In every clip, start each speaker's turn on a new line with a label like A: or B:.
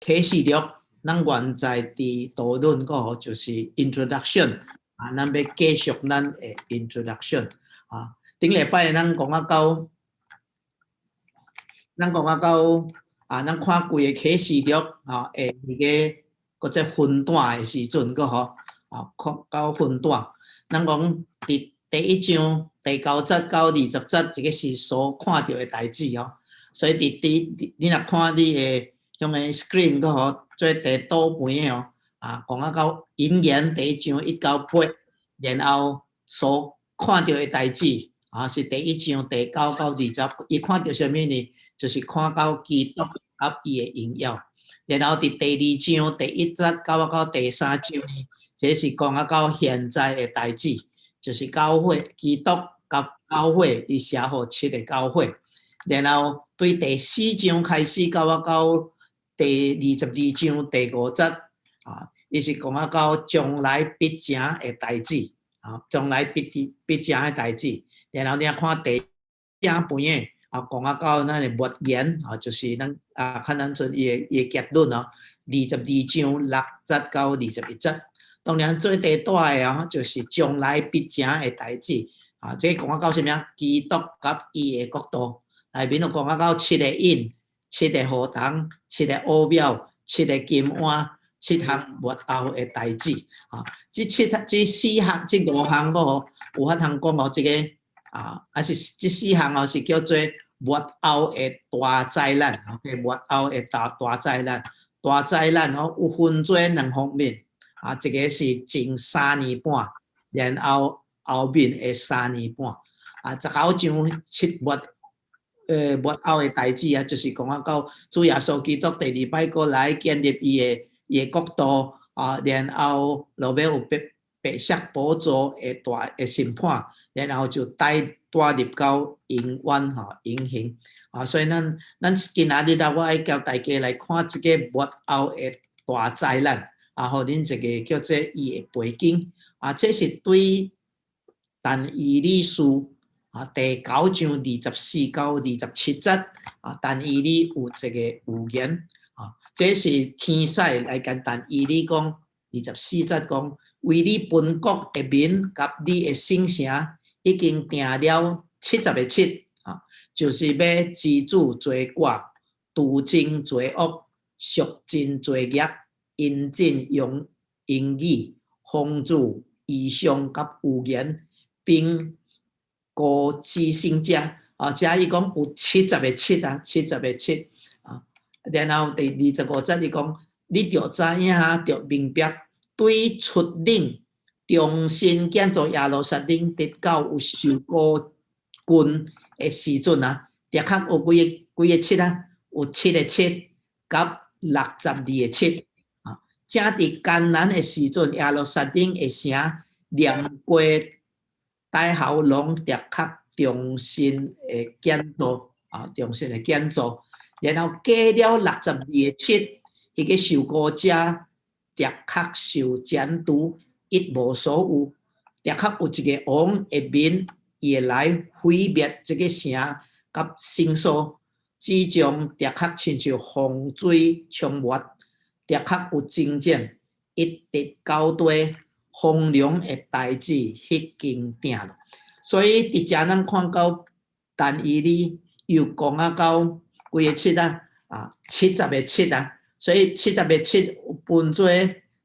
A: 启示录，咱原在伫讨论过就是 introduction 啊，咱要继续咱的 introduction 啊。顶礼拜咱讲到啊，咱看规个启示录啊，迄个即分段的时阵，个吼啊，看到分段，咱讲伫第一章第9节到20节，这个是所看到的代志哦。所以你若看你的用的 screen 个吼，做第倒边的哦，啊，讲到引言第一章1到8，然后所看到的代志啊，是第一章第9到20，伊看到什么呢？就是看到基督甲伊的荣耀。然后伫第2章第1节到第3章呢，这是讲到现在的代志，就是教会基督甲教会伊写互7个教会。然后对第4章开始到第22章第5节啊，伊是讲到将来必成的代志啊，将来必成的代志。然后你看第正边的啊，讲到咱的末言啊，就是咱啊看咱做伊的结论哦，22章6节到21节。当然最第大的啊，就是将来必成的代志啊，这讲到什么？基督甲伊的国度。内面就讲到7个印、7个河堂、7个奥庙、7个金碗、7项末后的代志啊。这4项、这5项个有法通讲哦，这个啊，还是这4项哦，是叫做末后的大灾难。OK， 末后的大灾难，大灾难哦，有分做2方面啊，一个是前3年半，然后后面的3年半啊，19章7末。末后的代志啊，就是讲到主耶稣基督第2摆过来建立伊的国度啊，然后落尾有白色宝座的大的审判，然后就带入到永远永恒啊。所以咱今仔日我爱教大家来看这个末后的大灾难啊，互恁一个叫做伊的背景啊，这是对但以理书。啊，第9章24到27节啊，但以理有一个预言啊，这是天使来跟但以理讲24节讲，为你本国的民甲你的圣城已经定了70个7啊，就是要治主罪过、除尽罪恶、赎尽罪孽、引进用语、封住异象甲预言，并高知圣者啊，遮伊讲有70个7啊，70个7啊。然后第25节伊讲，你着知影着明白，对出领重新建造耶路撒冷，直到有受过军的时阵啊，的确有几个7啊，有7个7甲62个7啊。正伫艰难的时阵，耶路撒冷的城念过。大校拢立刻重新的建造啊，重新的建造，然后过了62个7，迄个受膏者立刻受监督，一无所有。立刻有一个王的面，伊会来毁灭这个城甲圣所，只将立刻亲像洪水冲没，立刻有征战，一直交代。风凉的代志已经定了，所以伫遮咱看到但以理又讲到几个7啊，70个7啊，所以70个7有分做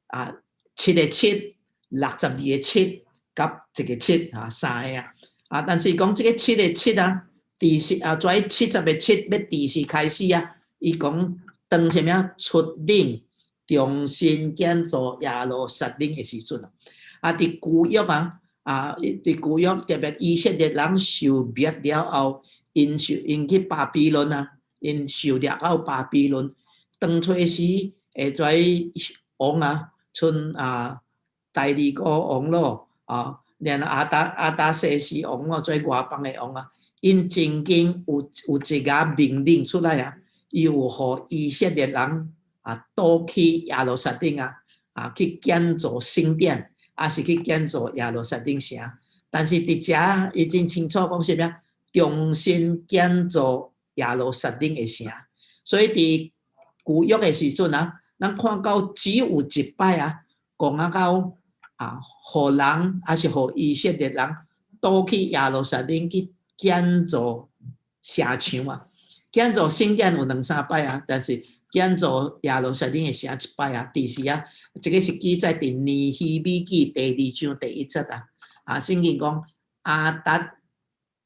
A: 啊7个7、62个7甲1个7啊3个啊，但是讲这个7个7啊，第4啊，在70个7要第4开始啊，伊讲当什么出领。重新建造耶路撒冷的时阵啊，伫旧约啊，伫旧约特别以色列人受灭了后，因去巴比伦啊，因受掠到巴比伦，当初时在王啊，像啊大利国王咯啊，然后阿达西斯王咯，做外邦的王啊，因曾经有一个命令出来啊，伊有互以色列人。啊，倒去耶路撒冷啊，去建造圣殿，还是去建造耶路撒冷城。但是伫遮已经清楚讲什么？重新建造耶路撒冷的城。所以伫旧约的时阵啊，咱看到只有一摆啊，讲到互人还是互以色列人倒去耶路撒冷去建造城墙啊，建造圣殿有2、3摆啊，但是建造耶路撒冷的城一摆啊。第四啊，这个是记载伫尼希米记第2章第1节啊。圣经讲亚达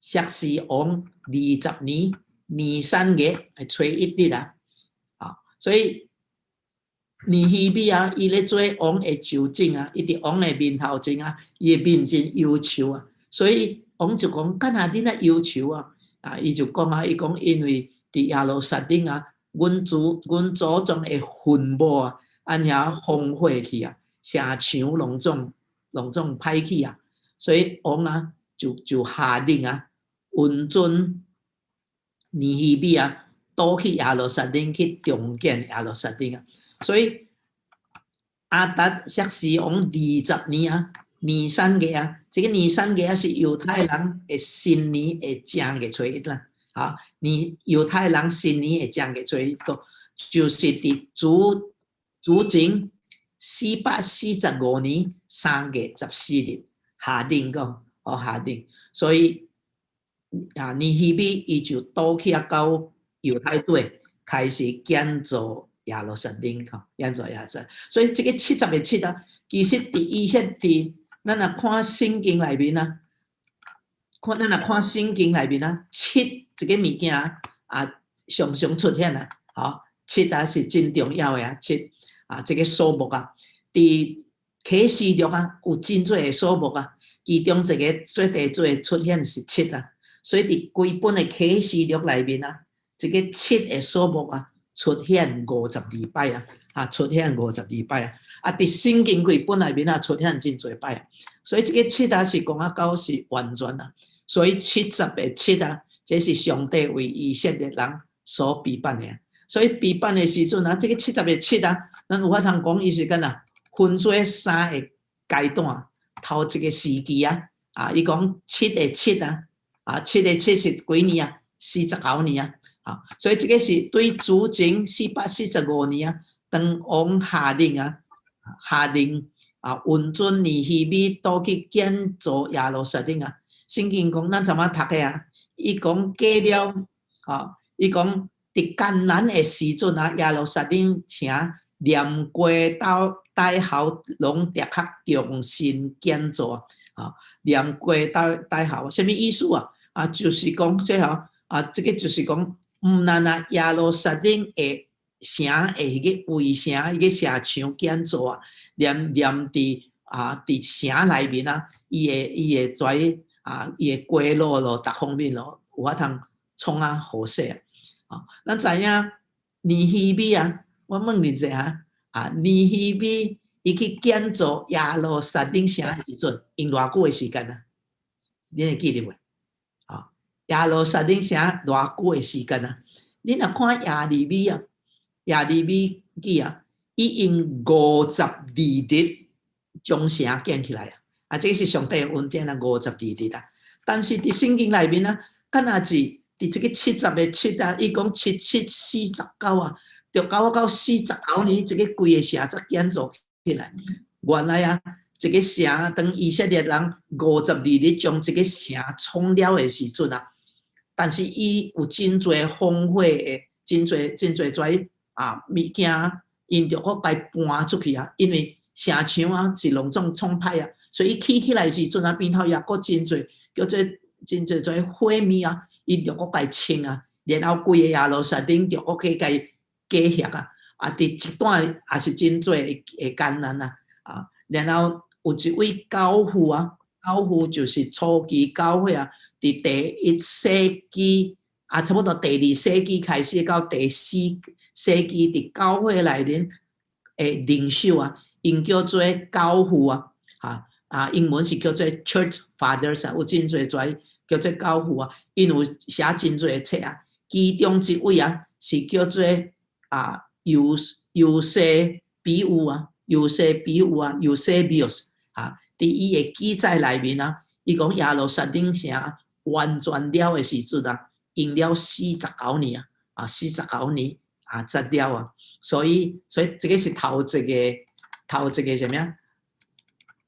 A: 薛西王20年尼散月初1日啊。所以尼希米啊，伊咧做王的首长啊，伊伫王的面头前啊，伊的面前忧愁啊。所以王就讲：干那恁那忧愁啊？伊就讲啊，伊讲因为伫耶路撒冷啊，阮祖宗的坟墓啊，安遐荒废去啊，城墙拢总歹去啊。所以王啊，就下令啊，允准尼希米啊，倒去耶路撒冷去重建耶路撒冷啊。所以亚达薛西王20年啊，尼散月啊，这个尼散月啊是犹太人的新年的正月初1啦。犹太人新年的正月初1个，就是伫主前445年3月14日下定个，下定。所以尼希米伊就倒去到犹太地开始建造耶路撒冷，建造耶路撒冷。所以这个70的7啊，其实伫以色列，咱若看圣经内面啊，咱若看圣经内面啊，7这个物件啊，常常出现啊。7啊是真重要的啊，7这个数目啊，伫启示录啊有真多的数目啊，其中一个最第多出现是7啊。所以伫规本的启示录内面啊，这个7的数目啊出现52摆啊，出现52摆啊。伫圣经规本内面啊出现真多摆啊。所以这个7啊是讲到是完全啊。所以70的7啊，这是上帝为以色列人所批判的。所以批判的时阵啊，这个70的7啊，咱有法通讲伊是干呐分做3个阶段。头一个时期啊，伊讲7的7啊。7的7是几年啊？49年啊！所以这个是对主前445年啊，当王下令允准尼希米倒去建造耶路撒冷啊。圣经讲，咱昨仔读的啊，伊讲过了伊讲伫艰难的时阵啊，耶路撒冷城连街带后拢立刻重新建造连街带后什么意思啊？就是讲这这个就是讲，咱耶路撒冷的城的迄个卫城、迄个城墙建造啊，连伫城内面啊，伊的伊的街路各方面有法通创好势啊。咱知影尼希米啊，我问你一下尼希米伊去建造耶路撒冷城的时阵，用偌久的时间啊？你会记得袂？耶路撒冷城偌久的时间啊？你若看耶利米啊，耶利米记啊，伊用52日将城建起来啊！这是上帝的恩典啊，52日啊。但是伫圣经内面啊，敢若是伫这个70的7啊，伊讲749啊，就到49年，这个规个城才建造起来。原来啊，这个城当以色列人52日将这个城创了的时阵啊。但是伊有真侪荒废的，真侪物件，因着搁该搬出去啊。因为城墙啊是拢总创歹啊，所以起来时阵啊，边头也搁真侪叫做真侪火灭啊，因着搁该清啊，然后规个耶路撒冷着搁该加血啊。伫一段也是真侪会艰难啊。然后有一位教父啊，教父就是初期教会啊。伫第1世纪差不多第2世纪开始到第4世纪，伫教会内面诶领袖啊，因叫做教父英文是叫做 Church Fathers 有真侪叫做教父因有写真侪册啊。其中一位是叫做尤西比乌Eusebius 伫伊的记载内面伊讲耶路撒冷城完全了的时阵用了49年49年摘掉啊，所以这个是头一个什么呀？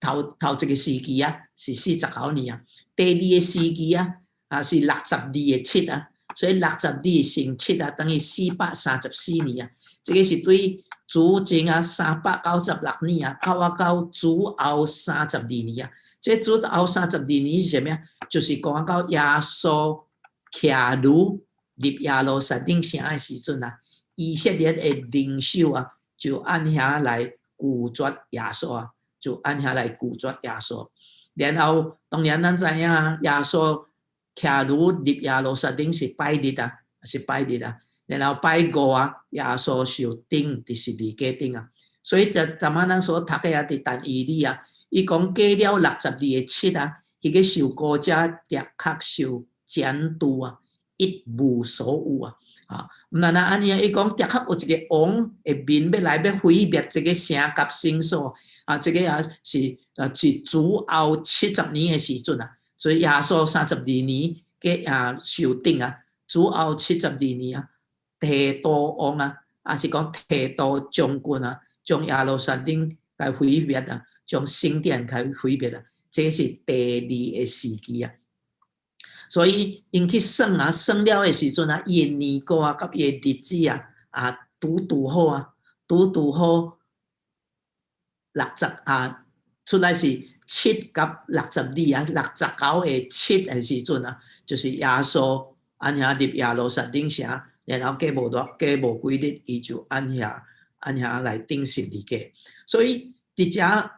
A: 头一个时期啊，是49年啊。第二个时期啊，是62个7啊，所以62乘7啊，等于434年啊。这个是对主前啊396年啊，到主后32年啊。这主后32年是什么呀？就是讲到耶稣徛如入耶路撒冷城的时阵啊，以色列的领袖啊，就按遐来拒绝耶稣啊。就按下来拒绝耶稣，然后当然咱知影耶稣徛如入耶路撒冷是拜日啊，是拜日啊，然后拜五啊，耶稣受钉第12架钉啊，所以昨晚咱所读嘅啊，伫但以理啊，伊讲过了62个7啊，迄个受膏者的确受监督啊，一无所有啊。毋但安尼啊，伊讲的确有一个王的面要来要毁灭这个城甲圣所这个也是主后70年的时阵啊，所以耶稣32年嘅受定啊，主后72年啊，提多王啊，是讲提多将军啊，将耶路撒冷来毁灭啊，将圣殿来毁灭啊，这是第2个时期啊。所以因去算啊，算了的时阵啊，伊的年过啊，甲伊的日子拄好啊，拄好60出来是7甲62啊，69个7的时阵啊，就是耶稣按遐入耶路撒冷城，然后过无几日，伊就按遐来钉12架，所以伫遮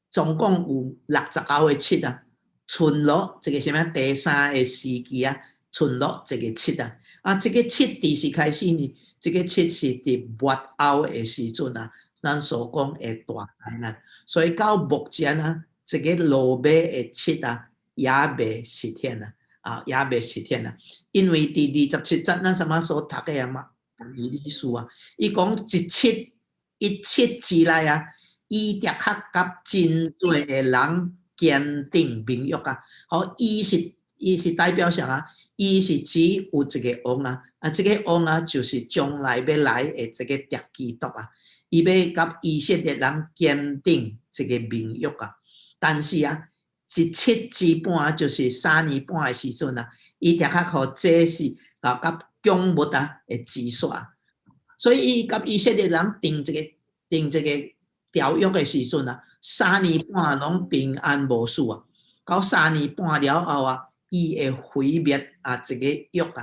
A: 总共有69个7啊。存落这个什么第3个时期啊，存落这个7啊，这个7伫是开始呢，这个7是伫末后的时阵啊，咱所讲的大灾难，所以到目前啊，这个罗马的7啊，也未实现也未实现因为第27节咱什么所读的嘛，以理书啊，伊讲一切之内啊，伊的确甲真多的人。坚定名誉啊！好，伊是代表啥啊？伊是指有一个王这个王就是将来要来的这个敌基督伊要甲以色列人坚定这个名誉但是一7之半就是3年半的时阵伊的确互这是甲供物的指刷，所以伊甲以色列人定这个条约的时阵3年半拢平安无事到3年半了后伊会毁灭这个约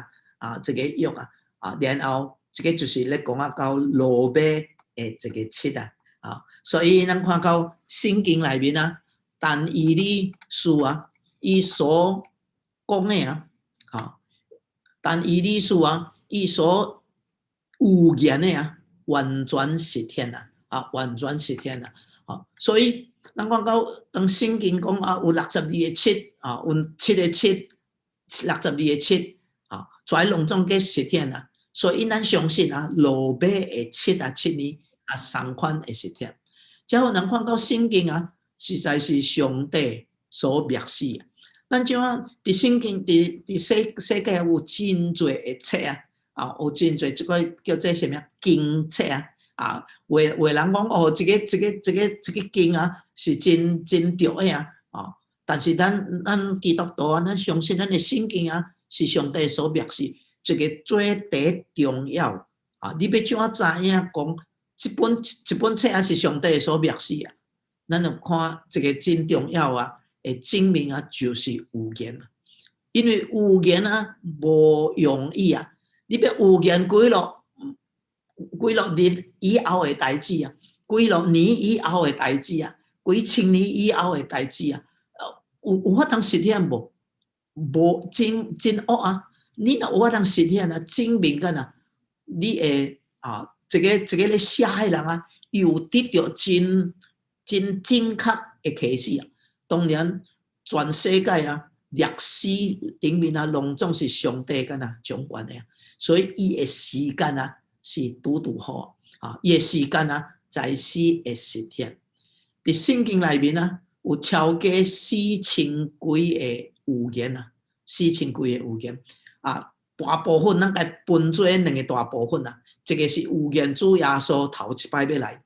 A: 这个约然后这个就是咧讲到罗马的这个7所以咱看到圣经内面但以理书伊所讲的但以理书伊所预言的完全实现完全实现所以咱看到当圣经讲有62个7有7个7 62个7全拢总计实现所以咱相信罗马的7年三款会实现。才有人看到圣经实在是上帝所默示咱怎伫圣经伫世界有真多的册有真多这个叫做什么经册有人讲这个经是真对的但是咱基督徒咱相信咱的圣经是上帝所默示，这个最第重要你要怎知影讲这本册是上帝所默示咱就看这个真重要会证明就是预言因为预言无容易你要预言几落日以后的代志几落年以后的代志几千年以后的代志有法通实现无？无真恶你若有法通实现证明干你会这个咧写的人有得到真正确的启示当然，全世界历史顶面拢总是上帝干掌管的所以伊的时间是拄好伊的时间在时会实现。伫圣经内面有超过4000几个预言4000几个预言大部分咱该分做2个大部分这个是有言主耶稣头一摆要来，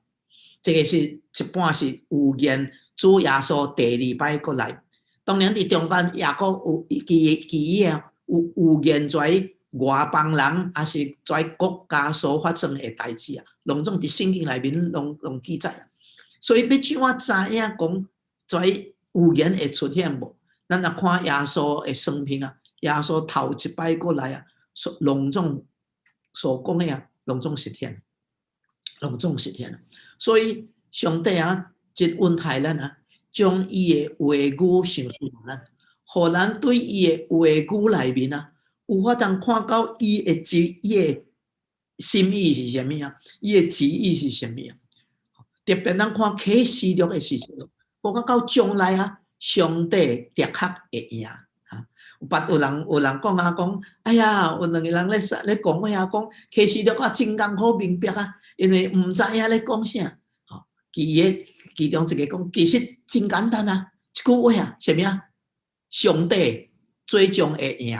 A: 这个是一半是有言主耶稣第二摆过来。当然伫中间也阁有其啊有言在外邦人还是在国家所发生的代志啊，拢总伫圣经内面拢记载啊。所以要怎啊知影讲在有言会出现无？咱若看耶稣的生平啊，耶稣头一摆过来啊，拢总所讲的啊，拢总实现，拢总实现。所以上帝啊，即恩待咱啊，将伊的话语上给咱，互咱对伊的话语内面啊，有法通看到伊的心意是啥物啊？伊的旨意是啥物啊？特别咱看启示录的时阵，讲到将来啊，上帝的确会赢啊！有人讲啊，讲哎呀，有两个人咧讲话啊，讲启示录啊真艰苦明白啊，因为唔知影咧讲啥。其中一个讲，其实真简单啊，一句话啊，啥物啊？上帝最终会赢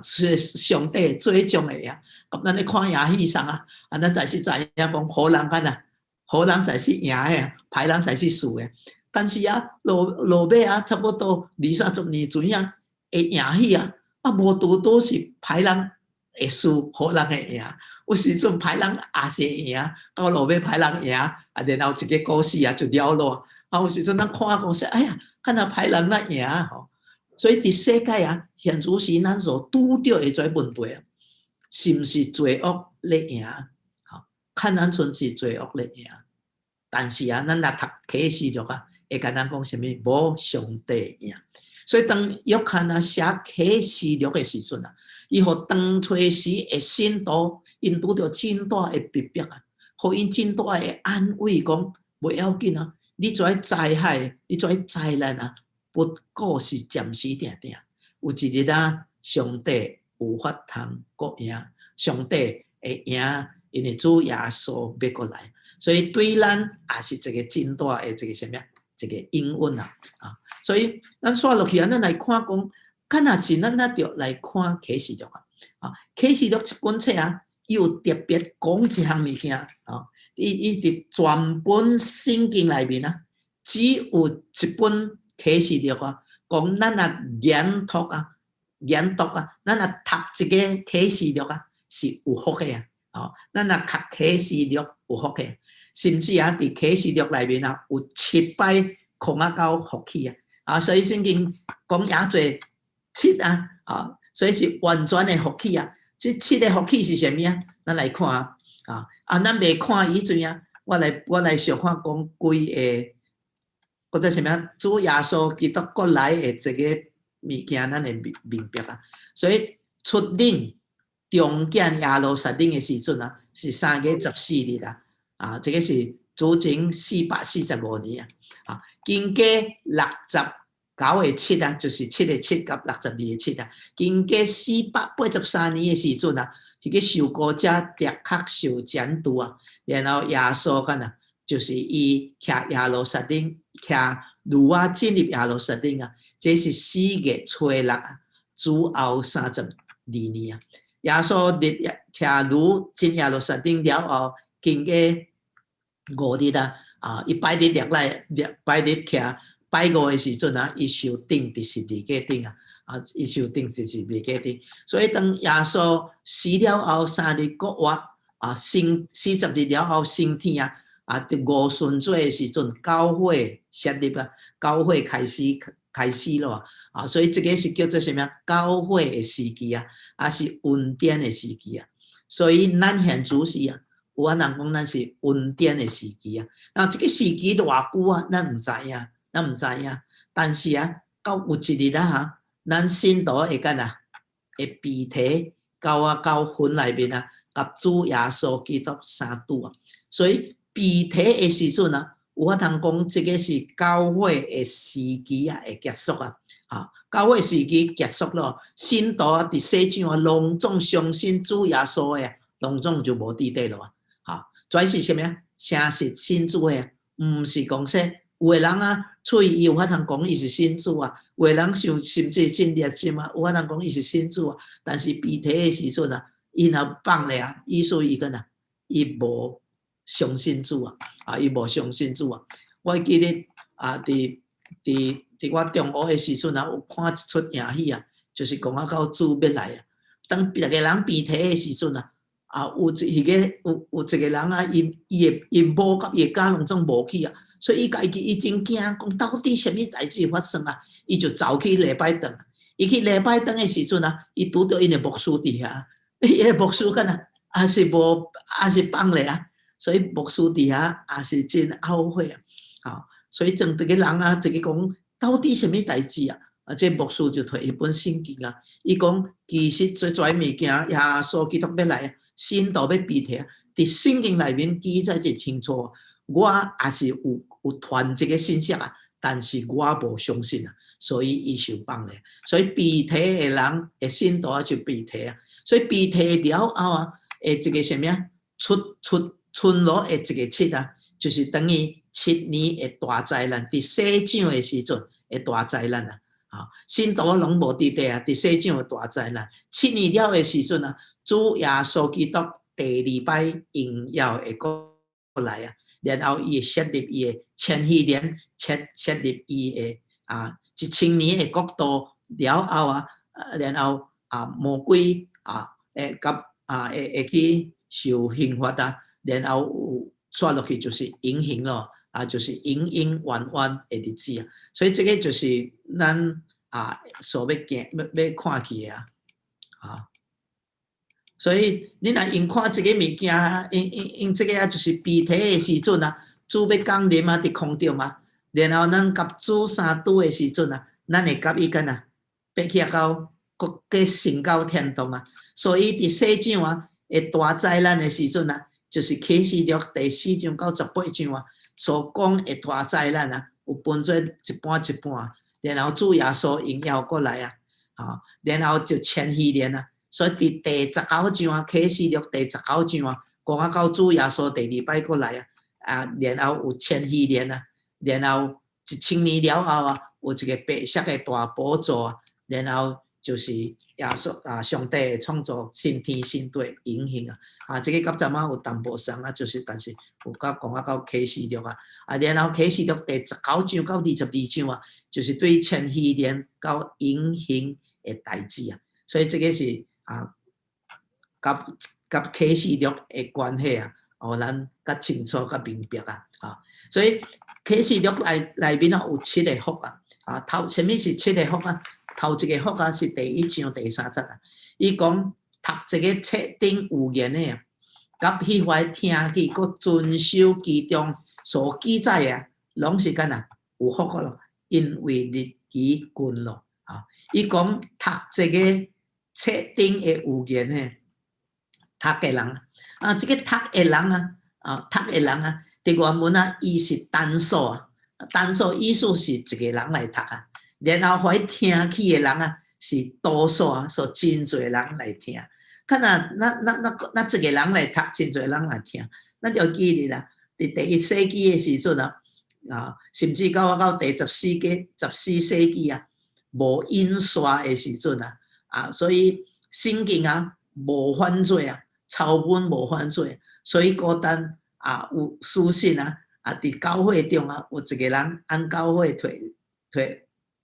A: 上帝最终会赢。咁咱咧看野戏上啊，咱才是知影讲好人干啊，好人才是赢的，歹人才是输的。但是啊，落尾啊，差不多20-30年前啊，会赢戏啊，无多是歹人会输，好人会赢。有时阵歹人也是会赢，到落尾歹人赢，然后一个故事啊就了落。有时阵咱看讲说，哎呀，看到歹人咱赢吼。所以伫世界啊，现主时咱所拄到的这问题啊，是毋是罪恶咧赢？看咱纯是罪恶咧赢。但是啊，咱若读启示录啊，会甲咱讲啥物？无上帝赢。所以当约翰啊写启示录的时阵啊，伊互当初时的信徒，因拄着真大的逼迫啊，互因真大的安慰，讲袂要紧啊，你这灾害，你这灾难啊，不过是暂时定定，有一日啊，上帝有法通国赢，上帝会赢，因为主耶稣要过来，所以对咱也是一个真大的这个什么？一个应允啊！所以咱刷落去啊，咱来看讲，看下钱，咱就来看启示录啊。启示录一本册啊，伊有特别讲一项物件啊。伊是全本圣经内面啊，只有一本启示录啊，讲咱啊研读啊，咱啊读这个启示录啊是有福的啊。咱啊读启示录有福的。甚至啊，伫启示录内面啊，有7摆空啊到福气啊，所以圣经讲也侪7啊，所以是完全的福气啊。这7个福气是啥物啊？咱来看咱未看以前啊，我来小看讲规个，或者啥物主耶稣基督过来的这个物件，咱会明白啊。所以出领重建耶路撒冷的时阵啊，是3月14日啊。这个是主前445年经过69个7啊，就是7个7甲62个7啊，经过483年的时阵啊，迄个受膏者的确受监督啊，然后耶稣干啊，就是伊徛耶路撒冷，徛路啊进入耶路撒冷啊，这是4月初6啊，主后32年啊，耶稣入徛路进耶路撒冷了后，经过5日伊拜日入来，拜日徛拜5的时阵啊，伊受钉第12个钉伊受钉第12个钉。所以当耶稣死了后3日国活40日了后升天伫5旬节的时阵，教会设立教会开始了所以这个是叫做什么？教会的时期是恩典的时期所以咱现主时有人讲咱是恩典的时期那这个时期偌久咱唔知影，但是到有一日咱信徒会干会被提到坟内面甲主耶稣基督相拄所以被提的时阵有法通讲这个是教会的时期会结束教会时期结束了，信徒伫世上拢总相信主耶稣的，拢总就无伫底了这是什么诚实信主的，毋是讲说有的人嘴伊有法通讲伊是信主有的人甚至真热心有法通讲伊是信主但是被提的时阵伊若放咧啊，意思伊个呐，伊无相信主啊，伊无相信主啊。我记得啊，伫我中学的时阵啊，有看一出影戏啊，就是讲啊到主要来啊，当逐个人病体的时阵啊，有一个人啊，伊某甲伊家拢总无去啊，所以伊家己伊真惊，讲到底什么代志发生啊？伊就走去礼拜堂，伊去礼拜堂的时阵啊，伊拄到因的牧师伫遐，伊个牧师干呐，也是放咧啊，所以牧师伫遐也是真懊悔啊，所以整一个人啊，一个讲到底什么代志啊？这牧师就摕一本圣经啊，伊讲其实最物件，耶稣基督要来，信徒要被提啊，伫圣经内面记载真清楚。我也是有传这个信息啊，但是我无相信啊，所以伊受放咧。所以被提的人的信徒就被提啊，所以被提了后啊，这个什么啊？春落的这个七啊，就是等于7年的大灾难，伫洗奖的时阵的大灾难啊。信徒拢无伫地啊，伫洗奖的大灾难。7年了的时阵啊，主耶稣基督第2摆荣耀会过来啊。然后伊会设立伊的千禧年，设立伊的1000年的国度了后啊，然后魔鬼会去受刑罚啊，然后有刷落去就是永刑咯，就是永永远远的日子啊。所以这个就是咱所要看去的啊。所以你若用看这个物件，因这个就是被提的时阵啊，主要降临啊，伫空中啊，然后咱甲主相拄的时阵啊，咱会甲伊干爬起到国家升到天堂啊。所以伫洗奖啊，会大灾难的时阵啊，就是启示录第4章到18章啊，所讲的大灾难啊，有分做一半一半，然后主耶稣荣耀过来啊，然后就千禧年啊。所以伫第19章啊，启示录第19章啊，讲到主耶稣第2摆过来啊，然后有千禧年啊，然后1000年了后啊，有一个白色的大宝座啊，然后就是耶稣上帝的创造新天新地永恒啊，这个到阵啊有淡薄像啊，就是但是有讲到启示录啊，然后启示录第19章到22章啊，就是对千禧年到永恒的代志啊，所以这个是甲启示录的关系啊，咱较清楚较明白啊，所以启示录内面有7个福啊，头什么是7个福啊？头一个福啊是第1章第3节啊，伊讲读这个册顶有言的啊，甲迄块听去，佮遵守其中所记载的，拢是干啊有福个咯，因为日期近咯啊。伊讲读这个册顶的有言的读的人这个读的人读的人伫原文伊是单数单数意思是一个人来读然后迄听起的人是多数所真侪人来听。看那一个人来读，真侪人来听，咱就记哩啦。伫第1世纪的时阵甚至到第14世纪无印刷的时阵所以圣经无犯罪抄本无犯罪，所以孤单有书信伫教会中有一个人按教会摕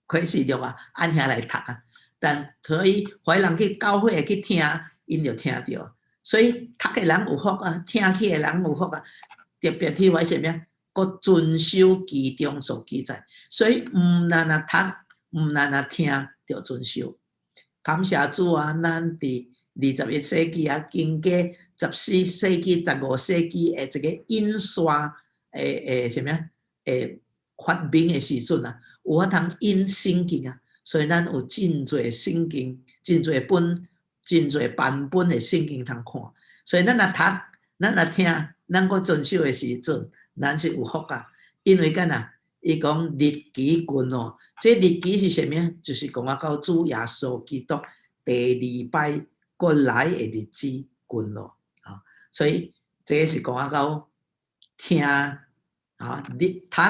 A: 启示录按遐来读但所以怀人去教会去听，因就听到，所以读的人有福听起的人有福特别去为什么？佮遵守其中所记载，所以毋但读，毋但听，着遵守。感谢主咱伫21世纪经过14世纪、15世纪的这个印刷什么发明的时阵有法通印圣经所以咱有真侪圣经、真侪版本的圣经通看。所以咱若读，咱若听，咱佮遵守的时阵，咱是有福因为伊讲日期近咯，这日期是什么？就是讲到主耶稣基督第2摆过来的日子近咯所以这是讲到听读、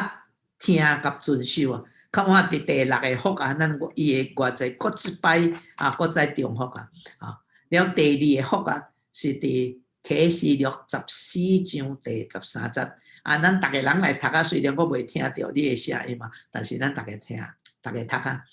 A: 听甲遵守看我伫第6个福咱伊会偌济，搁一摆搁再重福了第2个福是伫启示录14章第13节。咱逐个人来读啊，虽然我袂听到你的声音嘛，但是咱逐个听，逐个读啊。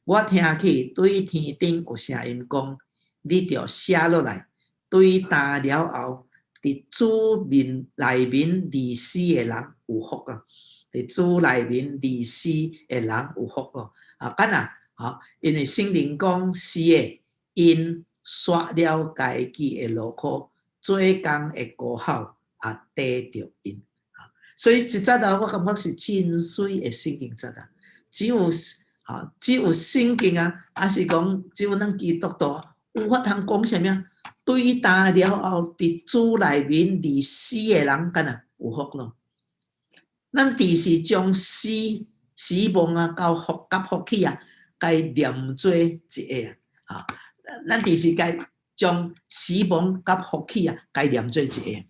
A: 我听起对天顶有声音讲，你着写落来，对答了后，伫主面内面离死的人有福啊！伫主内面离死的人有福哦。干啊，因为圣灵讲是的，因刷了家己的劳苦，做工的果效得着因。所以这节啊，我感觉是真水的圣经节啊。只有圣经啊，还是讲只有咱基督徒有法通讲什么？对答了后，伫主内面离死的人，干啊有福咯。咱只是将死亡啊，到福甲福气啊，该连做一个啊。咱只是该将死亡甲福气啊，该连做一个。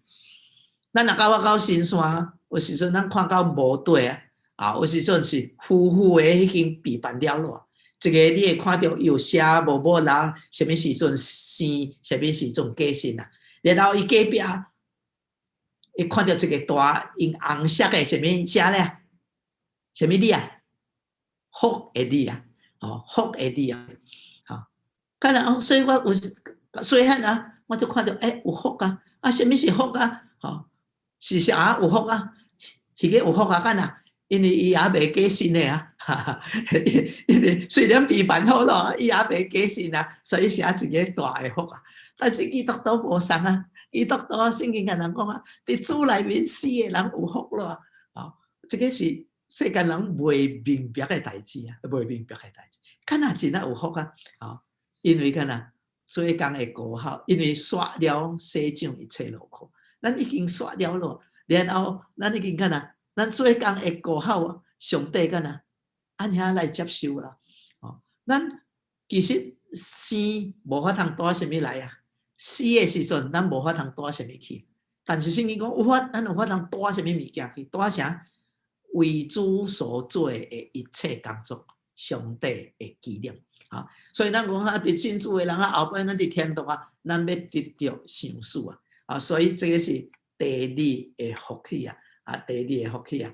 A: 咱若到新山，有时阵咱看到无对有时阵是夫妇的已经被办了咯。一个你会看到有写无人，什么时阵生，什么时阵过身啊？然后伊隔壁会看到一个大用红色的什么写咧？什么字啊？福的字啊，福的字啊，看啦，所以我有细汉啊，我就看到有福啊，什么是福啊？是啥有福啊？迄个有福啊，干啦？因为伊也未过身的啊，因为虽然被办好咯，伊也未过身啊，所以写一个大的福啊。但是基督徒无送啊，基督徒圣经甲人讲啊，伫主内面死的人有福咯。这个是世间人未明白的代志啊，未明白的代志。干那真有福啊！因为干那做工的果效，因为刷了世上一切劳苦，咱已经刷了咯。然后咱已经干那。咱做工的果效上帝干呐，按遐来接受啦。咱其实生无法通带什么来啊，死的时阵咱无法通带什么去。但是圣经讲咱有法通带什么物件去？带啥？为主所做的一切工作，上帝的纪念。所以咱讲伫信主的人后摆咱伫天堂咱要得到赏赐所以这个是第二的福气第二个福气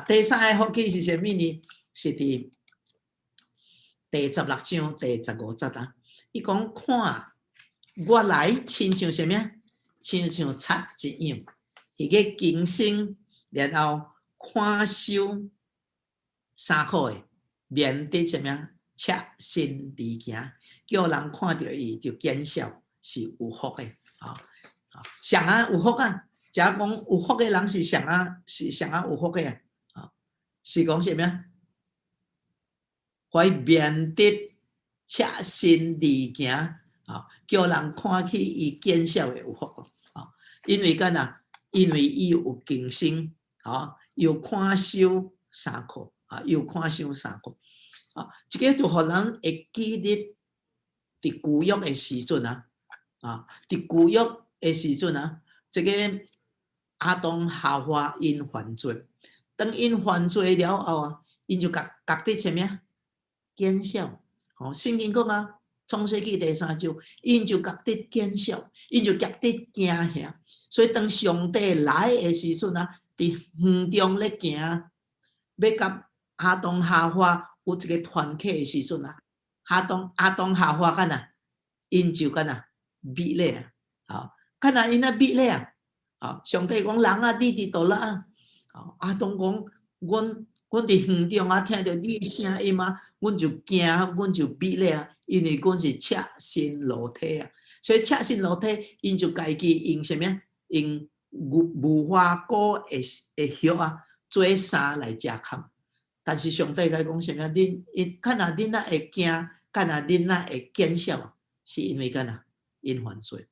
A: 第三个福气是啥物呢？是伫第16章第15节伊讲看我来亲像啥物？亲像贼一样，迄个今生，然后看守衫裤的，免得啥物？赤身离行，叫人看到伊就见笑，是有福的上有福假讲有福的人是上有福的是讲什么？会免得赤身离行叫人看起伊见笑的有福因为干呐？因为伊有敬心又看守衫裤又看守衫裤这个就互人会记得伫旧约的时阵伫旧约的时阵这个亚当夏娃因犯罪，当因犯罪了后因就觉得什么？见笑。圣经讲创世纪第3章，因就觉得见笑，因就觉得惊吓。所以当上帝来的时阵伫园中咧行，要甲亚当夏娃有一个团契的时阵亚当夏娃干呐？因就干呐？灭咧干呐？因灭咧上帝讲人你伫倒啦亚当讲阮伫园中听到你的声音阮就惊，阮就灭咧因为阮是赤身裸体所以赤身裸体，因就家己用什么？用无花果的叶做衫来遮盖。但是上帝甲讲什么？看哪恁会惊，看哪恁会见笑，是因为干哪？因犯罪。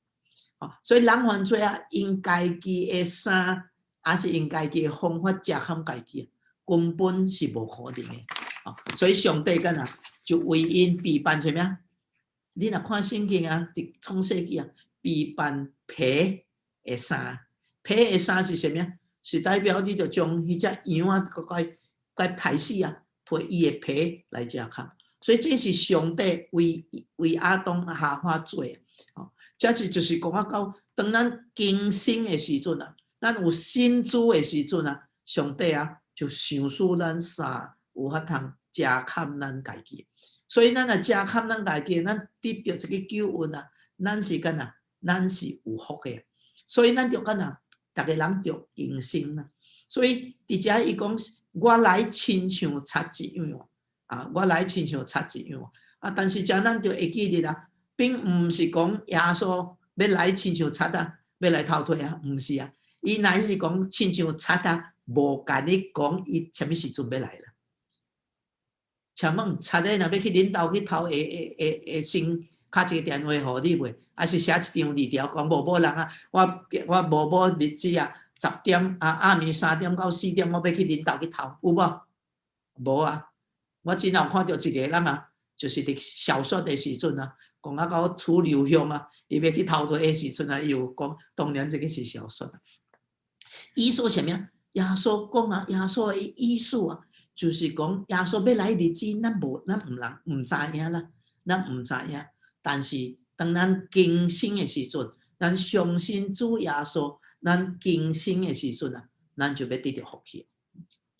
A: 所以人犯罪因家己的衫，还是因家己的方法遮盖家己，根本是无可能的。所以上帝干哪？就为因备办什么？你若看圣经伫创世纪备办皮的衫，皮的衫是什么？是代表你着将迄只羊该杀死摕伊的皮来遮盖。所以这是上帝为亚当夏娃做的。这是就是讲啊，到当咱更新的时阵啊，咱有新主的时阵啊，上帝啊就想使咱啥有法通加堪咱家己。所以咱若加堪咱家己，咱得到这个救恩啊，咱是干呐？咱是有福的。所以咱就干呐？大家人就更新啦。所以伫遮伊讲，我来亲像插一样啊，我来亲像插一样啊。但是遮咱就会记得啦，并毋是讲耶稣要来亲像插啊，要来逃脱啊，毋是啊。伊乃是讲亲像插啊，无甲你讲伊什么时阵要来啦。请问插的若要去恁兜去偷，会先敲一个电话互你袂？还是写一张字条讲某人啊，我某日子啊，10点啊暗暝3点到4点，我要去恁兜去偷，有无？无啊！我真有看到一个人啊，就是伫小说的时阵啊，讲啊到楚留香啊，伊要去偷的时阵啊，伊有讲，当然这个是小说啊。意思什么？耶稣讲啊，耶稣的意思啊。就是讲，耶稣要来日子，咱毋知影啦，咱毋知影。但是当咱更新的时阵，咱相信主耶稣，咱更新的时阵啊，咱就要得到福气。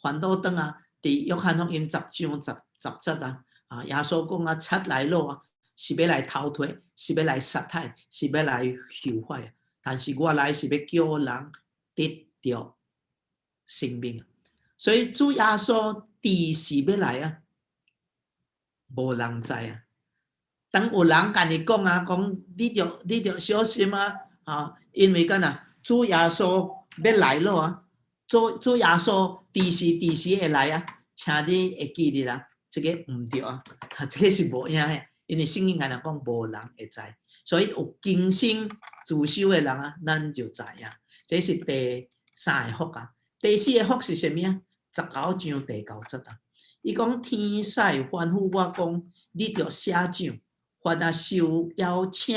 A: 反倒当啊，伫约翰福音10章10节啊，耶稣讲啊，贼来了啊，是要来偷脱，是要来杀害，是要来毁坏。但是我来是要叫人得到生命啊。所以主耶稣第时要来啊，无人知啊。当有人甲你讲啊，讲你着小心啊，啊，因为干呐，主耶稣要来了啊，主耶稣第时会来啊，请你会记得啦，这个毋对啊，这个是无影的，因为圣经敢若讲无人会知，所以有更新自修的人啊，咱就知影，这是第3个福啊。第4个福是啥物啊？19章第9节啊，伊讲天使吩咐我讲，你着写上，凡啊受邀请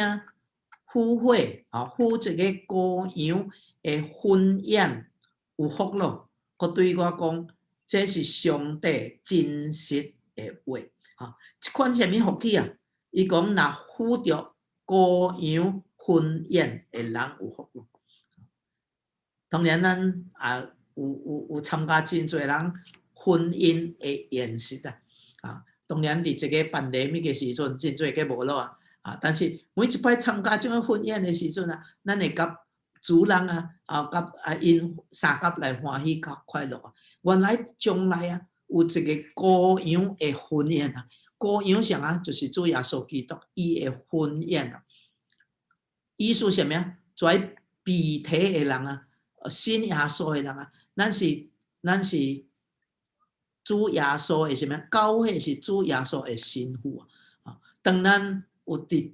A: 赴会啊，赴这个羔羊的婚宴有福咯。佮对我讲，这是上帝真实的话啊。这款什么福气啊？伊讲若赴着羔羊婚宴的人有福咯。当然咱啊。有参加真侪人婚姻的宴席啊，当然伫这个办礼物的时阵，真侪个无咯啊。但是每一摆参加这个婚宴的时阵啊，咱会甲主人甲因三甲来欢喜甲快乐啊。原来将来啊，有一个羔羊的婚宴啊，羔羊啥啊？就是主耶稣基督伊的婚宴啊。意思什么啊？在被提的人啊，信耶稣的人啊。咱是主耶稣的什么？教会是主耶稣的新妇啊！当咱有伫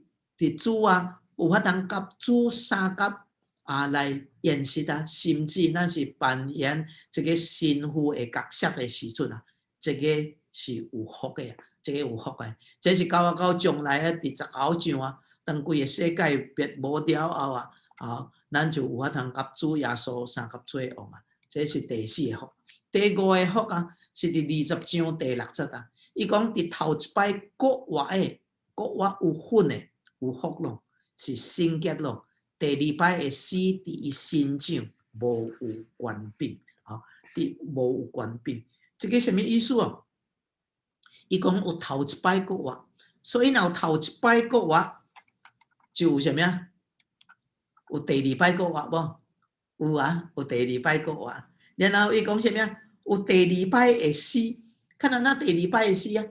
A: 主啊，有法通甲主三甲啊来演习啊，甚至咱是扮演这个新妇的角色的时阵啊，这个是有福的，这个有福的，这是到将来啊，伫19章啊，当规个世界灭无了后啊，咱就有法通甲主耶稣三甲做王啊！这是第4个福。第5个福啊，是伫20章第6节啊。伊讲伫头一摆国外有份的有福咯，是圣洁咯。第2摆会死伫伊身上无有权柄啊，无有权柄。这个什么意思啊？伊讲有头一摆国外，所以若有头一摆国外，就有什么啊？有第2摆国外无？有啊，有第2摆国啊，然后伊讲啥物啊？有第2摆会死，看到那第2摆会死啊？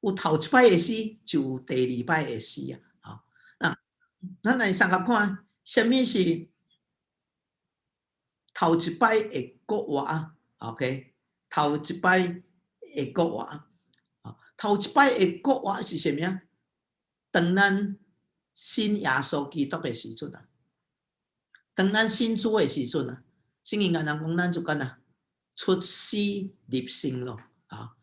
A: 有头一摆会死，就有第2摆会死啊！好，那咱来三甲看，啥物是头一摆的国外啊 ？OK， 头一摆的国外啊，头一摆的国外是啥物啊？当咱信耶稣基督的时阵啊。当咱信主的时阵啊，圣经敢若讲咱就干啊，出死入生咯啊！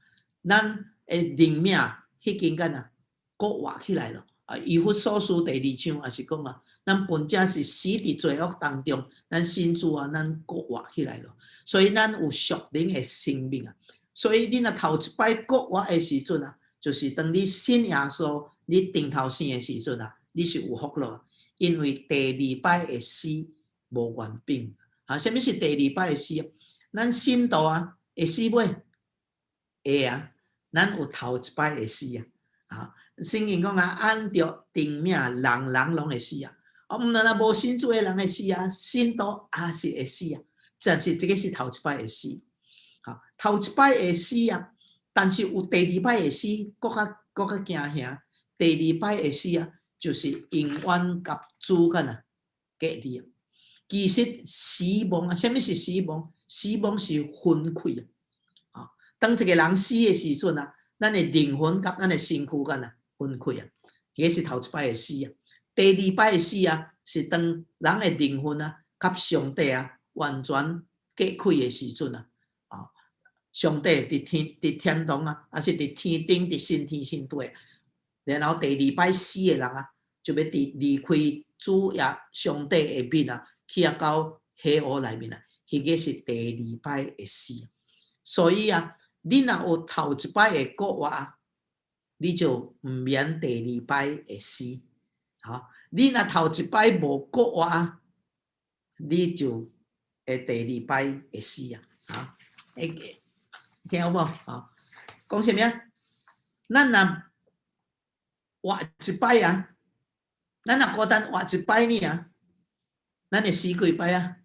A: 咱的灵命迄间干啊，国活起来咯啊！以弗所书第2章也是讲啊，咱本者是死伫罪恶当中，咱信主啊，咱国活起来咯。所以咱有属灵的生命啊！所以你若头一摆国活的时阵啊，就是当你信耶稣，你顶头生的时阵啊，你是有福咯。因为第二摆的死无完毕。啊，什么是第二摆的死？咱信徒啊，会死未？会啊，咱有头一摆会死啊。啊，圣经讲啊，按照定命，人人拢会死啊。哦，毋但无信主的人会死啊，信徒也是会死啊。但是这个是头一摆会死。啊，头一摆会死啊，但是有第二摆会死，搁较惊吓。第二摆会死啊，就是永远甲主干啊隔离啊。其实死亡啊，什么是死亡？死亡是分开啊。当一个人死的时阵啊，咱的灵魂甲咱的身躯干啊分开啊，迄是头一摆的死啊。第二摆的死啊，是当人的灵魂啊，甲上帝啊完全隔开的时阵啊。上帝伫天堂啊，还是伫天顶，伫新天新地。然后第二摆死的人啊，就要离开主也上帝的面啊，去到黑暗内面啊。迄个是第二摆的死。所以啊，你若有头一摆的国话，你就毋免第二摆会死。好，你若头一摆无国话，你就会第二摆会死啊。好，听有无？啊，讲什么啊？咱若活一摆啊，咱若孤单活一摆呢啊，咱会死几摆啊？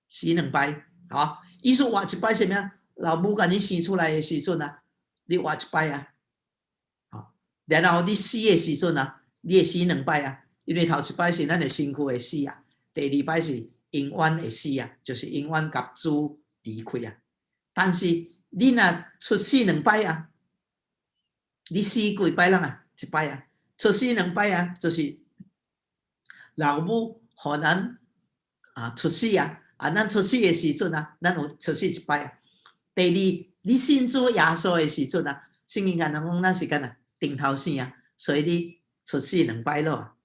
A: 死2摆。好，意思活一摆什么啊？老母甲你生出来的时阵啊，你活一摆啊。好，然后你死的时阵啊，你会死2摆啊。因为头一摆是咱的身躯会死啊，第二摆是永远会死啊，就是永远甲主离开啊。但是你若出死2摆啊，你死几摆人啊？1摆啊。出死2摆啊，就是老母互咱出死啊。咱出死的时阵啊，咱有出死1摆啊。第二，你信主耶稣的时阵啊，圣经讲咱是干啊顶头生啊，所以你出死2摆咯啊。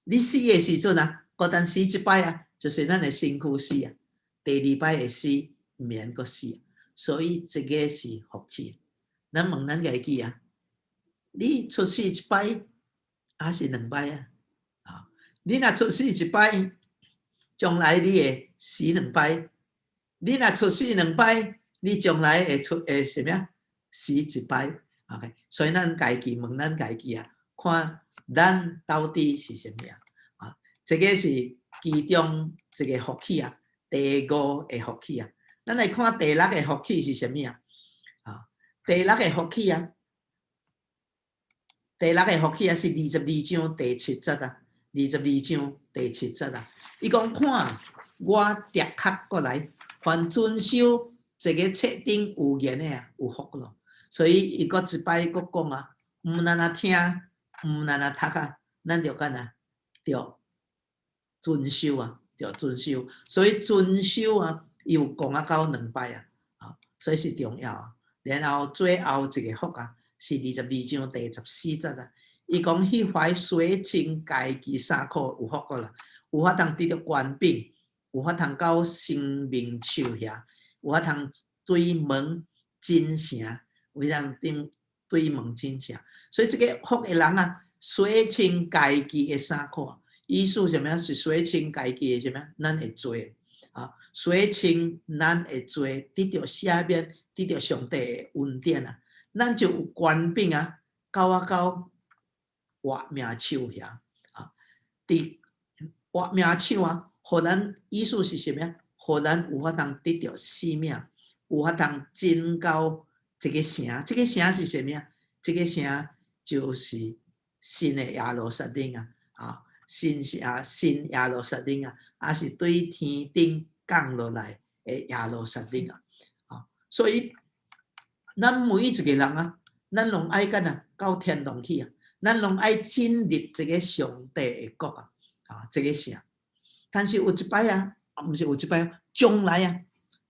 A: 你死的时阵啊，孤单死1摆啊，就是咱的身躯死啊。第二摆的死免阁死啊。所以这个是福气。咱问咱家己啊，你出死1摆还是2摆啊？啊，你若出死1摆，将来你会死2摆；你若出死2摆，你将来会什么啊？死1摆。OK， 所以咱家己问咱家己啊，看咱到底是什么啊？这个是其中一个福气啊，第5个福气啊。咱来看第6个福气是什么啊？第6个福气啊，第6个福气啊是22章第7节啊，22章第7节啊。伊讲看我立刻过来，凡遵守这个册顶有言的啊，有福咯。所以伊搁一摆搁讲啊，毋但啊听，毋但啊读啊，咱着干啊，着遵守啊，着遵守。所以遵守啊，又讲啊到2摆啊，所以是重要啊。然后最后一个福啊，是22章第14节啊。伊讲迄怀洗清家己衫裤有福个啦，有法通得到权柄，有法通到生命树遐，有法通对门真诚，有法通对门真诚。所以这个福的人啊，洗清家己的衫裤，意思什么？是洗清家己的什么？咱会做啊，洗清咱会做，得到赦免，得到上帝的恩典啊，咱就有权柄啊，到活命树遐啊，伫活命树啊，互咱意思是什么？互咱有法通得到生命，有法通进到这个城。这个城是什么？这个城就是新的耶路撒冷啊，新耶路撒冷啊，也是对天顶降落来的耶路撒冷啊。所以咱每一个人啊，咱拢爱干啊，到天堂去啊。咱拢爱进入这个上帝的国啊，这个城。但是有一摆啊，不是有一摆，将来啊，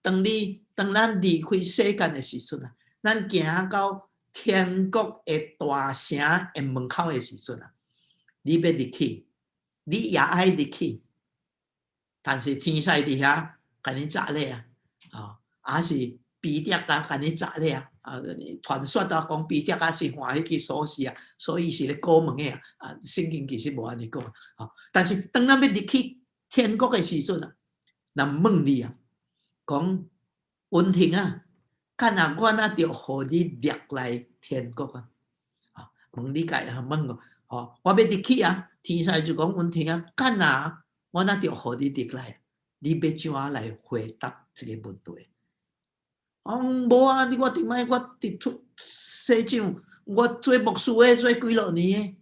A: 当咱离开世间的时阵啊，咱行到天国的大城的门口的时阵啊，你要入去，你也爱入去，但是天使伫遐甲你炸咧啊，还是彼得甲甲你砸咧啊！传说啊，讲彼得啊是换迄个锁匙啊，所以是咧过门的啊。圣经其实无安尼讲啊。但是当咱要入去天国的时阵啊，人问你啊，讲文婷啊，干啊，我哪着互你入来天国啊？啊，问你家问我，哦，我要入去啊，天使就讲文婷啊，干啊，我哪着互你入来？你要怎啊来回答这个问题？无啊！我顶摆我伫出社长，我做牧师诶，做几落年诶，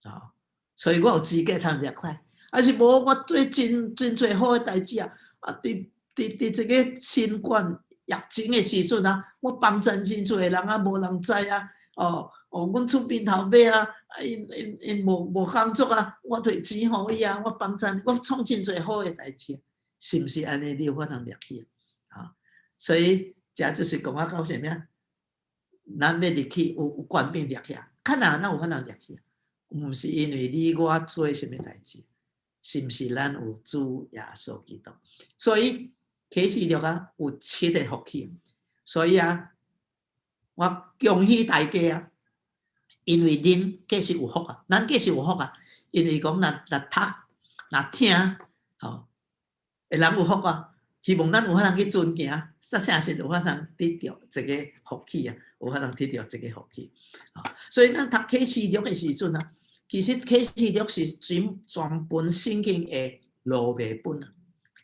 A: 啊，所以我有资格通入来。啊是无，我做真侪好诶代志啊！啊，伫这个新冠疫情诶时阵啊，我帮衬真侪人啊，无人知啊。哦，阮厝边头尾啊，因无工作啊，我摕钱互伊啊，我帮衬，我创真侪好诶代志，是毋是安尼？你有法通入去啊？所以。这就是讲啊，到啥物啊？咱要入去有官兵入去啊，看哪咱有可能入去啊？毋是因为你我做什么代志，是毋是咱有主耶稣基督？所以启示录啊有7个福气，所以啊，我恭喜大家啊，因为恁计是有福啊，咱计是有福啊，因为讲若读若听，吼，会人有福啊。希望咱有法通去遵行，实正是有法通得到这个福气啊，有法通得到这个福气啊。所以咱读启示录的时阵啊，其实启示录是全本圣经的录笔本啊，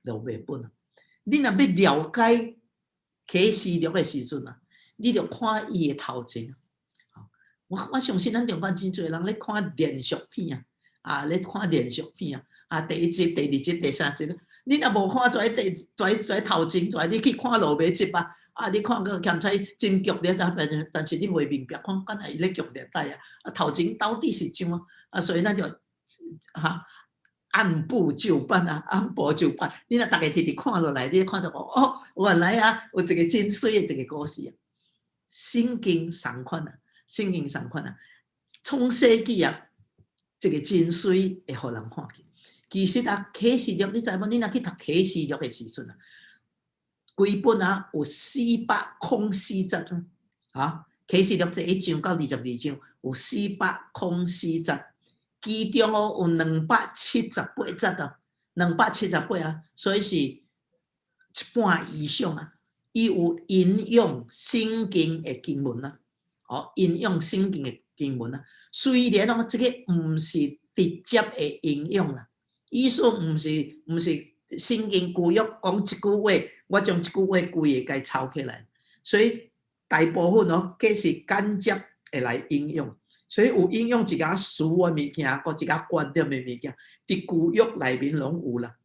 A: 录笔本啊。你若要了解启示录的时阵啊，你着看伊的头前啊。我相信咱中间真侪人咧看连续片啊，咧看连续片啊，第1集、第2集、第3集。你若无看在头前，在你去看落尾集啊！啊，你看个咸菜真剧烈，但是你袂明白，看干那伊咧剧烈带啊！啊，头前到底是怎啊？啊，所以咱就按部就班啊，按部就班。你若大家直直看落来，你看到哦，原来啊，有一个真水的一个故事啊。圣经同款啊，圣经同款啊，创世纪啊，这个真水会互人看见。其实啊，启示录你知无？你若去读启示录的时阵啊，规本啊有404节啊。启示录这1章到22章有404节，其中哦有278节啊，278啊，所以是一半以上啊。伊有引用圣经的经文啊，哦，引用圣经的经文啊。虽然哦，这个毋是直接的引用啦。意思毋是圣经旧约讲一句话，我将一句话规个甲抄起来，所以大部分哦，计是间接会来应用，所以有应用一个词的物件，搁一个观点的物件，伫旧约内面拢有啦。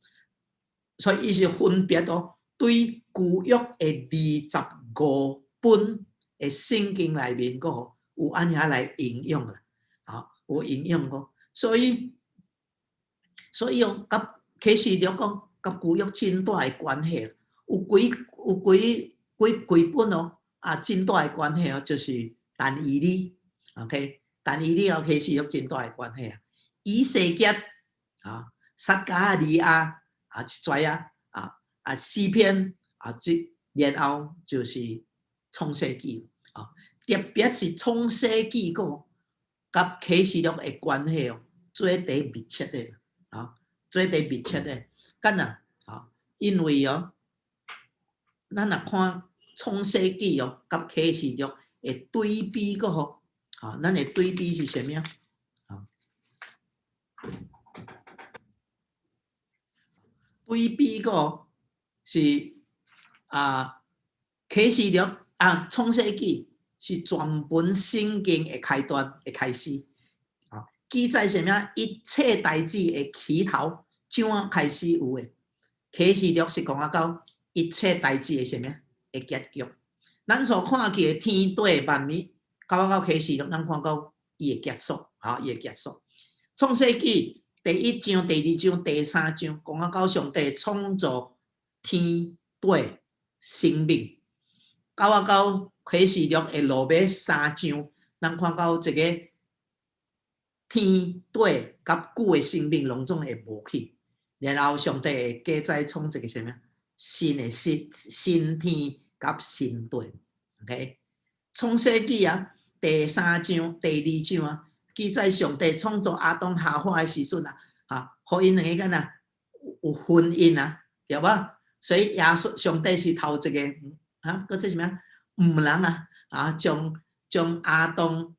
A: 所以伊是分别哦，对旧约的25本的圣经内面个有安遐来应用啦，啊，有应用个，所以哦，甲启示录讲，甲旧约真大的关系，有几本哦，啊，真大的关系哦，就是但以理 ，OK， 但以理和启示录真大的关系啊，以西结啊，撒迦利亚啊，一拽啊，诗篇啊，这然后就是创世纪啊，特别是创世纪个甲启示录的关系哦，做第密切的。啊，做第密切的，干呐啊，因为哦，咱若看创世纪哦，甲启示录的对比个吼，啊，咱的对比是啥物啊？对比个是啊，启示录啊，创世纪是全本圣经的开端的开始啊，记载啥物？一切代志的起头。怎啊开始有诶？启示录是讲到一切代志的啥物？的结局。咱所看见的天地万物，到启示录，咱看到伊的结束，啊，伊的结束。创世纪第1章、第2章、第3章，讲到上帝创造天地生命。到启示录的落尾3章，咱看到一个天地甲旧的生命拢总会无去。然后上帝会加再创一个啥物？新天甲神对 ，OK。创世纪啊，第3章、第2章啊，记载上帝创造亚当夏娃的时阵啊，互因两个干呐有婚姻啊，对吧？所以耶稣上帝是头一个搁这什么唔人啊，将亚当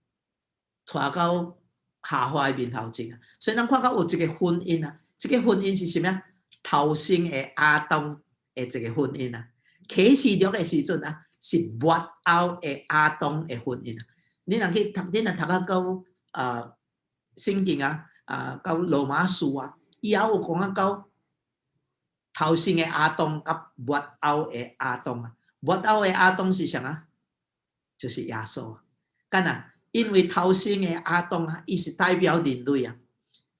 A: 带到夏娃的面头前啊，所以咱看到有一个婚姻啊，这个婚姻是什么？头生的亚当的一个婚姻啊，启示录的时阵啊。是末後的亞當的婚姻。你若去讀，你若讀到聖經到羅馬書啊，以後有講到頭生的亞當甲末後的亞當啊。末後的亞當是啥？就是耶穌啊。干啊，因為頭生的亞當啊，伊是代表人類啊；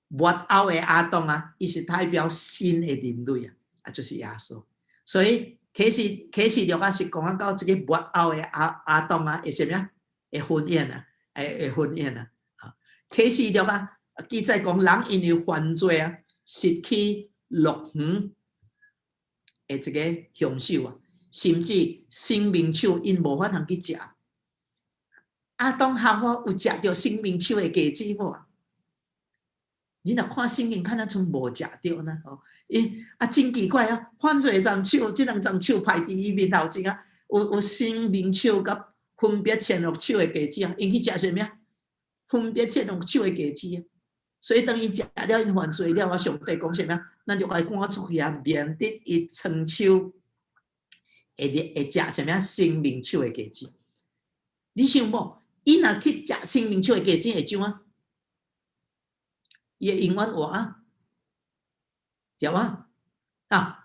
A: 末後的亞當啊，伊是代表新的人類啊，就是耶穌。所以啟示錄啊，是講到這個末後的亞當啊，會什麼？會婚宴啊，會婚宴啊。啟示錄啊，記載講人因為犯罪啊，失去樂園的這個享受啊，甚至生命樹因無法通去食。亞當夏娃有食到生命樹的果子無？你若看聖經，看得出無食到呢？真奇怪啊！犯罪張手，這兩張手排佇伊面頭前啊，有生命樹甲分別善惡樹的果子啊，因去食什麼？分別善惡樹的果子啊。所以當伊食了，因犯罪了，上帝講什麼？咱就該趕出去啊，免得伊伸手會食什麼生命樹的果子。你想無？伊若去食生命樹的果子會怎啊？伊會永遠活啊，對啊？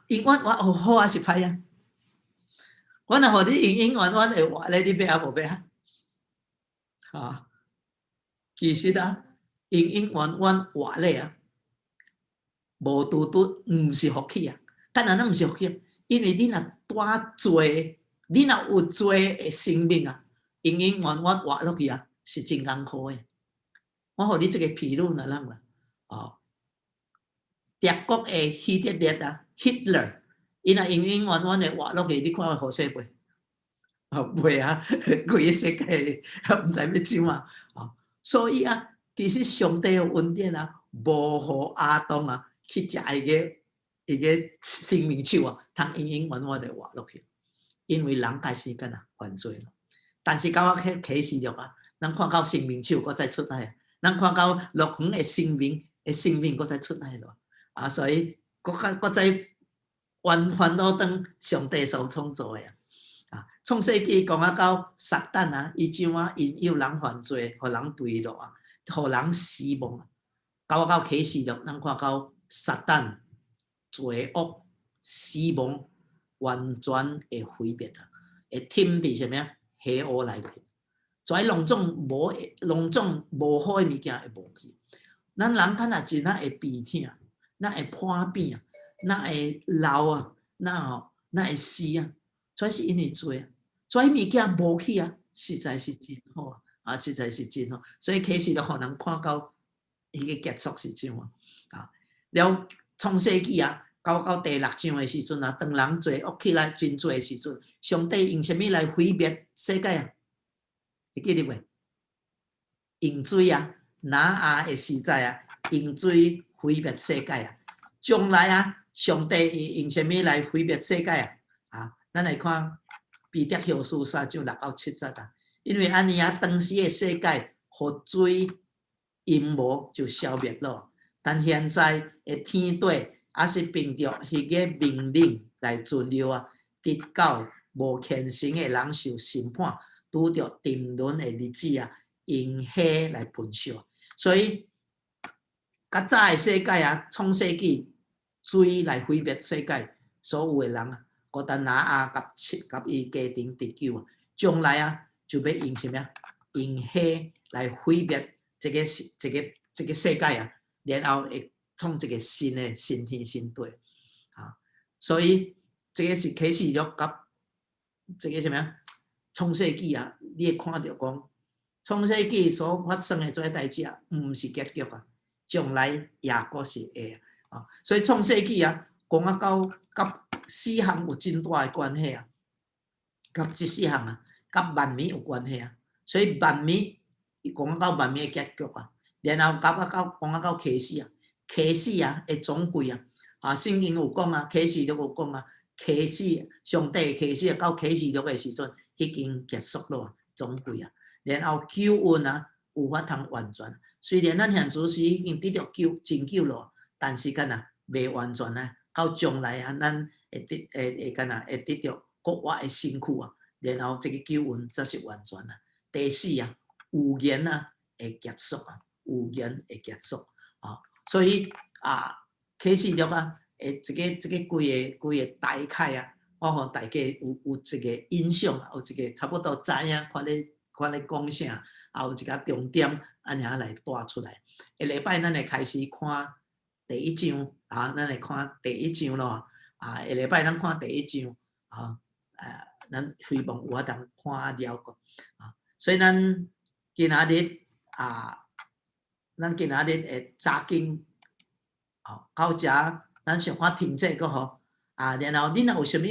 A: 永遠活好啊是歹啊？我若互你永遠會活咧，你要啊無要啊？其實啊，永遠活咧啊，無拄拄毋是福氣啊。當然咱毋是福氣，因為你若帶罪，你若有罪的生命啊，永遠活落去啊，是真艱苦的。我互你這個譬如哪能啦？德國的希特勒啊 ，Hitler， 伊若永遠的活落去，你看好勢袂？袂啊，規個世界毋知要怎啊！所以啊，其實上帝的恩典啊，無互亞當啊去食一個生命樹啊，通永遠的活落去，因為人開始干犯罪了。但是到啟示錄啊，咱看到生命樹，佫再出來，咱看到樂園的生命，佫再出來了。所以佫再返到當上帝所創造的創世記講到撒旦啊，伊怎啊引誘人犯罪，互人墜落啊，互人死亡啊。到啟示錄，咱看到撒旦罪惡死亡完全會毀滅啊，會沉佇什麼黑暗內面，跩兩種無好的物件會無去。咱人看若真會鼻痛，咱會破病啊，咱會老啊，咱會死啊，這是因為罪啊。跩物件無去啊，實在是真好啊，實在是真好。所以啟示錄互人看到伊個結束是怎啊？了創世記啊，到第6章的時陣啊，當人罪惡起來真多的時陣，上帝用什麼來毀滅世界啊？會記得袂？用水啊，拿亞的時代啊，用水毀滅世界啊。將來啊，上帝會用什麼來毀滅世界啊？咱來看彼得後書3章6到7節啊。因為安尼啊，當時的世界河水陰謀就消滅了，但現在的天地也是憑着迄個命令來存留啊，直到無虔誠的人受審判，拄着沉淪的日子啊，用火來焚燒。所以較早的世界啊，創世紀水來毀滅世界所有的人啊，古但拿亞甲伊家庭得救啊，將來啊就要用什麼？用火來毀滅這個世界啊，然後會創一個新的新天新地啊。所以這個是啟示錄甲這個什麼？創世紀啊，你會看到講創世紀所發生的這些代誌啊，唔是結局啊，將來也閣是會啊。所以創世紀啊，講到甲死亡有真大的關係啊。甲即四项啊，甲万米有关系啊。所以万米，伊讲到万米的结局啊，然后讲到启示啊，启示啊的总归啊，圣经有讲啊，启示录有讲啊，启示上帝的启示到启示录的时阵已经结束了，总归啊。然后救恩啊，有法通完全。虽然咱现主时已经得到拯救了，但是干呐未完全啊。到将来啊，咱会干呐会得到国外的辛苦啊，然后这个救恩才是完全啊。第四啊，有言啊会结束啊，有言会结束啊。所以啊，启示录啊，这个规个大概啊，我互大家有一个印象啊，有一个差不多知影看咧讲啥，也有一个重点安尼来带出来。下礼拜咱会开始看第一章啊，咱会看第一章咯啊。下礼拜咱看第一章啊，咱希望有法通看了解啊。所以咱今仔日啊，咱今仔日会早紧到遮，咱想看停这个吼啊，然后恁若有啥物